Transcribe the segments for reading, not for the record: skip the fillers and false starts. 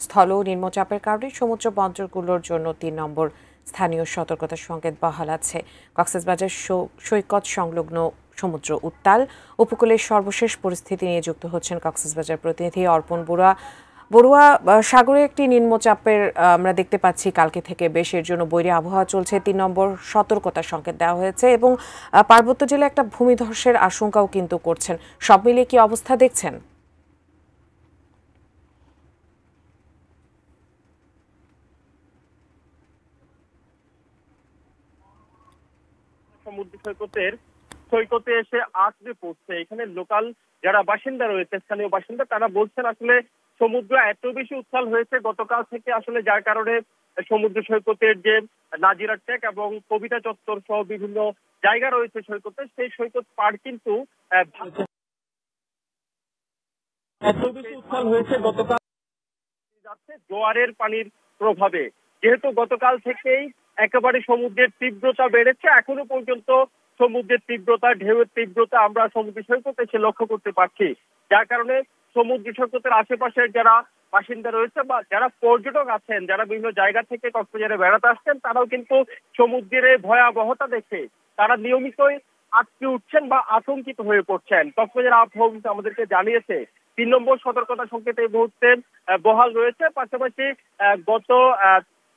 স্থল ও নিম্নচাপের কারণে সমুদ্র বন্দরগুলোর জন্য ৩ নম্বর স্থানীয় সতর্কতার সংকেত বহাল আছে। কক্সবাজার সৈকত সংলগ্ন সমুদ্র উত্তাল। উপকূলের সর্বশেষ পরিস্থিতি নিয়ে যুক্ত হচ্ছেন কক্সবাজার প্রতিনিধি অর্পণ বড়ুয়া। সাগরে একটি নিম্নচাপের আমরা দেখতে পাচ্ছি কালকে থেকে বেশ, এর জন্য বৈরী আবহাওয়া চলছে। ৩ নম্বর সতর্কতার সংকেত দেওয়া হয়েছে এবং পার্বত্য জেলায় একটা ভূমিধসের আশঙ্কাও কিন্তু করছেন। সব মিলিয়ে কি অবস্থা দেখছেন? সমুদ্র সৈকতে এসে আছড়ে পড়ছে। এখানে লোকাল যারা বাসিন্দা রয়েছে, স্থানীয় বাসিন্দা, তারা বলছেন আসলে সমুদ্র এত বেশি উত্তাল হয়েছে গতকাল থেকে, আসলে যার কারণে সমুদ্র সৈকতের যে নাজিরা টেক এবং কবিতা চত্বর সহ বিভিন্ন জায়গা রয়েছে সৈকতে, সেই সৈকত পাড় কিন্তু এত বেশি উত্তাল হয়েছে গতকাল যাচ্ছে জোয়ারের পানির প্রভাবে। যেহেতু গতকাল থেকেই একেবারে সমুদ্রের তীব্রতা বেড়েছে, এখনো পর্যন্ত সমুদ্রের তীব্রতা, ঢেউয়ের তীব্রতা আমরা সমুদ্র সৈকতে এসে লক্ষ্য করতে পারছি। যার কারণে সমুদ্র সৈকতের আশেপাশের যারা বাসিন্দা রয়েছে বা যারা পর্যটক আছেন, যারা বিভিন্ন জায়গা থেকে কক্সবাজারে বেড়াতে আসছেন, তারাও কিন্তু সমুদ্রের ভয়াবহতা দেখে তারা নিয়মিতই আটকে উঠছেন বা আতঙ্কিত হয়ে পড়ছেন। কক্সবাজার আবহাওয়া অফিস আমাদেরকে জানিয়েছে ৩ নম্বর সতর্কতা সংকেত এই মুহূর্তে বহাল রয়েছে। পাশাপাশি গত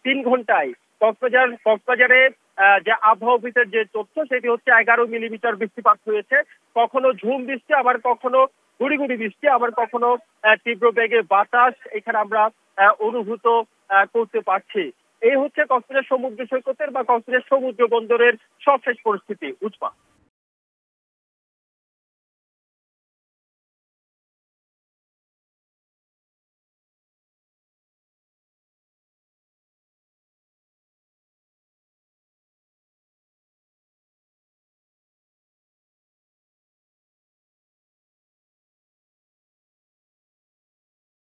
৩ ঘন্টায় কক্সবাজারে যে আবহাওয়া অফিসের যে তথ্য, সেটি হচ্ছে ১১ মিলিমিটার বৃষ্টিপাত হয়েছে। কখনো ঝুম বৃষ্টি, আবার কখনো গুড়ি গুড়ি বৃষ্টি, আবার কখনো তীব্র বেগে বাতাস এখানে আমরা অনুভূত করতে পারছি। এই হচ্ছে কক্সবাজার সমুদ্র সৈকতের বা কক্সবাজার সমুদ্র বন্দরের সবশেষ পরিস্থিতি। উৎপা।